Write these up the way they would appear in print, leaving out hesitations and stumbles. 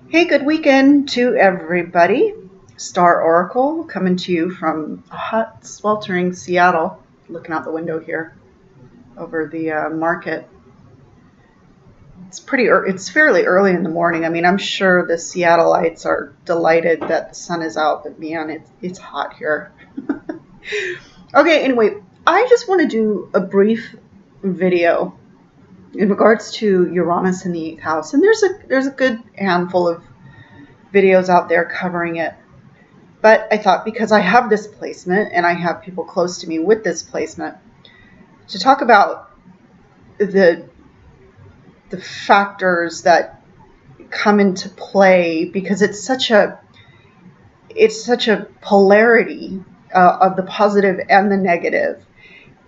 Hey, good weekend to everybody. Star Oracle coming to you from hot, sweltering Seattle. Looking out the window here over the market. It's fairly early in the morning. I mean, I'm sure the Seattleites are delighted that the sun is out, but man, it's hot here. Okay, anyway, I just want to do a brief video in regards to Uranus in the 8th house, and there's a good handful of videos out there covering it. But I thought because I have this placement and I have people close to me with this placement, to talk about the factors that come into play, because it's such a polarity of the positive and the negative,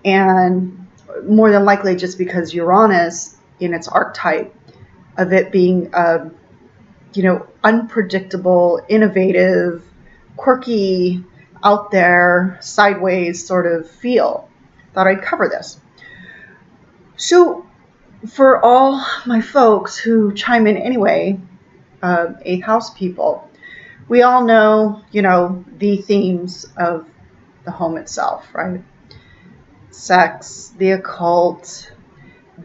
and more than likely just because Uranus in its archetype of it being unpredictable, innovative, quirky, out there, sideways sort of feel. Thought I'd cover this. So for all my folks who chime in anyway, 8th house people, we all know, the themes of the home itself, right? Sex, the occult,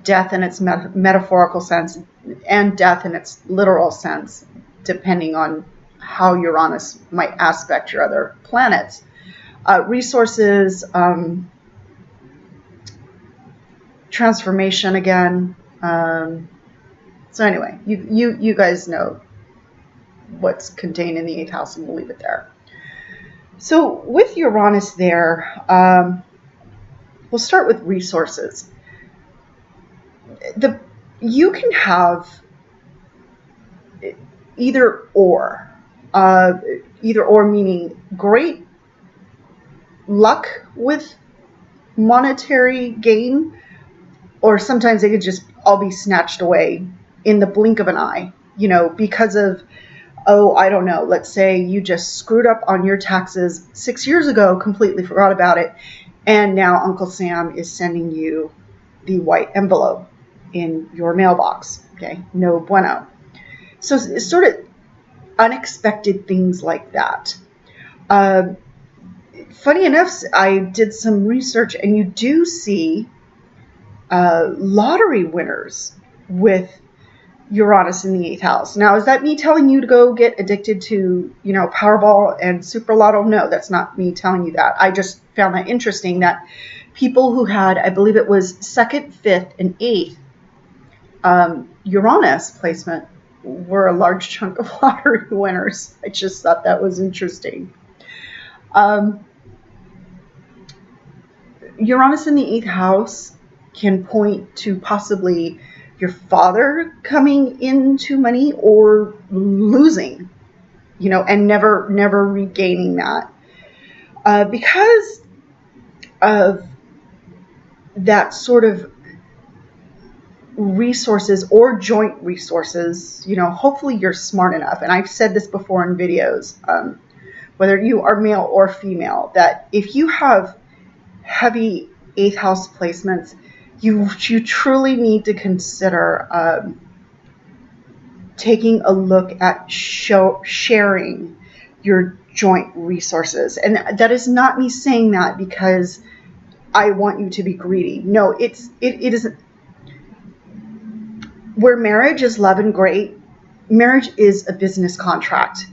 death in its metaphorical sense, and death in its literal sense, depending on how Uranus might aspect your other planets. Resources, transformation again. So anyway, you guys know what's contained in the 8th house, and we'll leave it there. So with Uranus there, we'll start with resources. You can have either or meaning great luck with monetary gain, or sometimes they could just all be snatched away in the blink of an eye, because of, I don't know, let's say you just screwed up on your taxes 6 years ago, completely forgot about it, and now Uncle Sam is sending you the white envelope in your mailbox. Okay, no bueno. So it's sort of unexpected things like that. Funny enough, I did some research, and you do see lottery winners with Uranus in the 8th house. Now, is that me telling you to go get addicted to, Powerball and Super Lotto? No, that's not me telling you that. I just found that interesting that people who had, I believe it was 2nd, 5th, and 8th Uranus placement were a large chunk of lottery winners. I just thought that was interesting. Uranus in the 8th house can point to possibly your father coming into money or losing, and never regaining that. Because of that sort of resources or joint resources, hopefully you're smart enough. And I've said this before in videos, whether you are male or female, that if you have heavy 8th house placements, you truly need to consider taking a look at sharing your joint resources. And that is not me saying that because I want you to be greedy. No, it isn't. Where marriage is love and great, marriage is a business contract,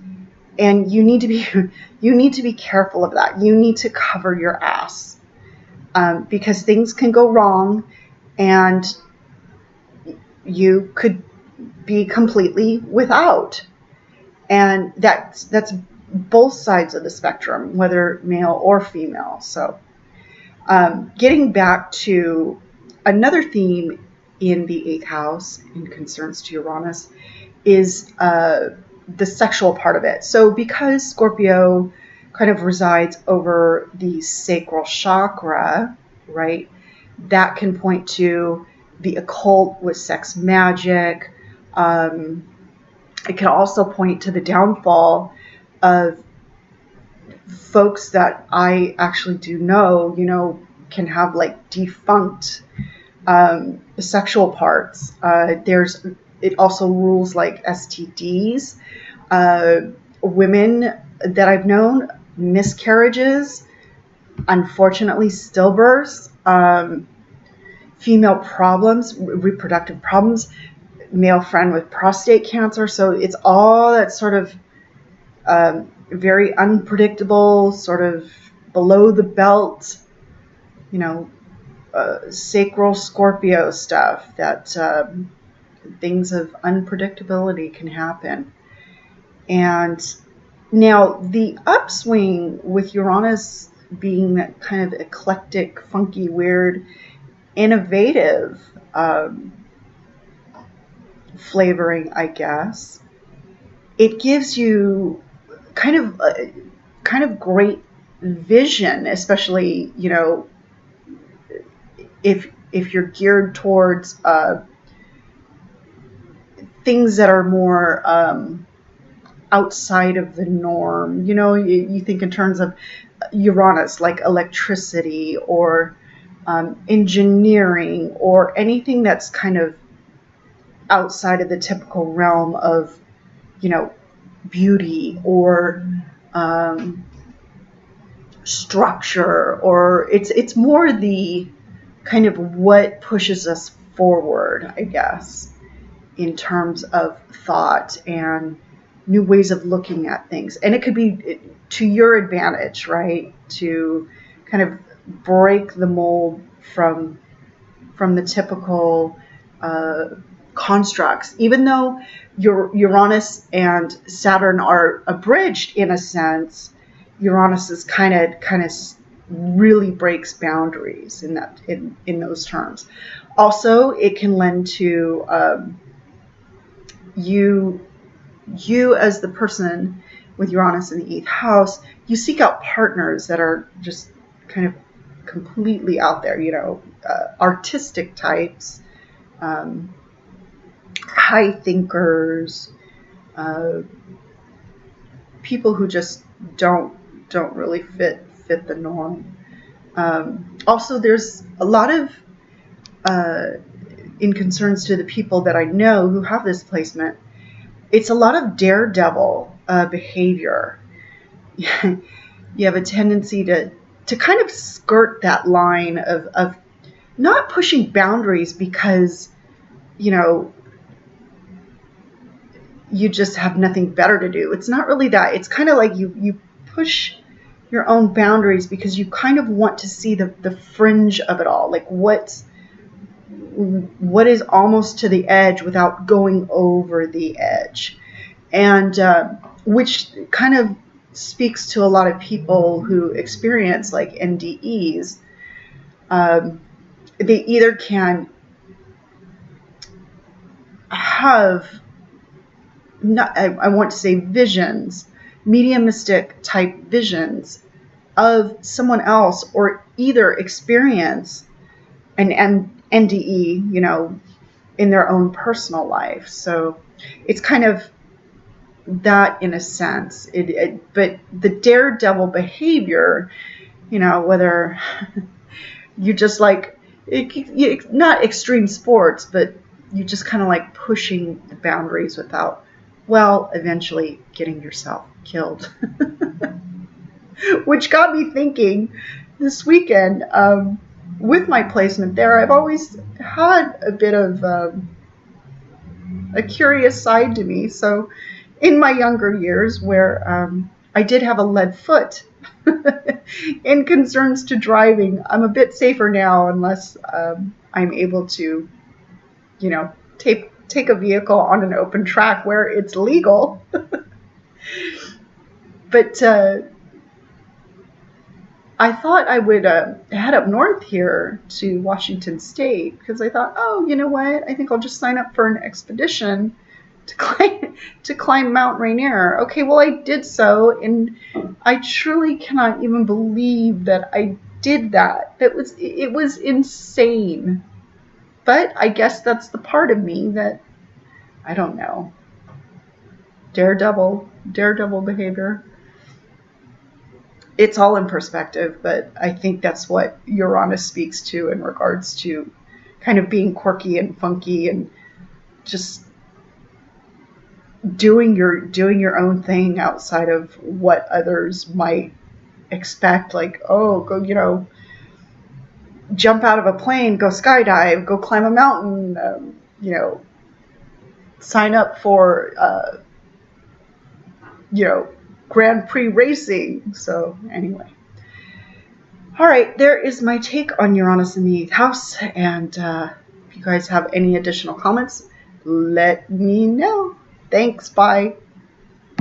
and you need to be careful of that. You need to cover your ass. Because things can go wrong, and you could be completely without. And that's both sides of the spectrum, whether male or female. So getting back to another theme in the 8th house in concerns to Uranus is the sexual part of it. So because Scorpio kind of resides over the sacral chakra, right? That can point to the occult with sex magic. It can also point to the downfall of folks that I actually do know, can have like defunct sexual parts. There's it also rules like STDs, women that I've known, miscarriages, unfortunately stillbirths, female problems, reproductive problems, male friend with prostate cancer. So it's all that sort of very unpredictable, sort of below the belt, sacral Scorpio stuff, that things of unpredictability can happen. And now the upswing with Uranus being that kind of eclectic, funky, weird, innovative flavoring, I guess, it gives you kind of great vision, especially, if you're geared towards things that are more outside of the norm. You think in terms of Uranus, like electricity or engineering, or anything that's kind of outside of the typical realm of, beauty or structure, or it's more the kind of what pushes us forward, I guess, in terms of thought and new ways of looking at things. And it could be to your advantage, right? To kind of break the mold from the typical constructs. Even though Uranus and Saturn are abridged in a sense, Uranus is kind of really breaks boundaries in those terms. Also, it can lend to you as the person with Uranus in the 8th house. You seek out partners that are just kind of completely out there, artistic types, high thinkers, people who just don't really fit the norm. Also, there's a lot of in concerns to the people that I know who have this placement, it's a lot of daredevil behavior. You have a tendency to kind of skirt that line of not pushing boundaries because, you just have nothing better to do. It's not really that. It's kind of like you push your own boundaries because you kind of want to see the fringe of it all, like what is almost to the edge without going over the edge. And which kind of speaks to a lot of people who experience like NDEs. They either can have, I want to say visions, mediumistic type visions of someone else, or either experience an NDE, in their own personal life. So it's kind of that in a sense. But the daredevil behavior, whether you just like, not extreme sports, but you just kind of like pushing the boundaries without, eventually getting yourself killed. Which got me thinking this weekend, with my placement there, I've always had a bit of a curious side to me. So in my younger years, where I did have a lead foot in concerns to driving, I'm a bit safer now unless I'm able to, take a vehicle on an open track where it's legal. But I thought I would head up north here to Washington State, because I thought, you know what? I think I'll just sign up for an expedition to climb Mount Rainier. Okay, well, I did so, and I truly cannot even believe that I did that. It was insane. But I guess that's the part of me that, I don't know, daredevil behavior. It's all in perspective, but I think that's what Uranus speaks to in regards to kind of being quirky and funky and just doing your own thing outside of what others might expect. Like, oh, go, jump out of a plane, go skydive, go climb a mountain, sign up for, Grand Prix racing. So anyway. All right, there is my take on Uranus in the 8th house. And if you guys have any additional comments, let me know. Thanks. Bye.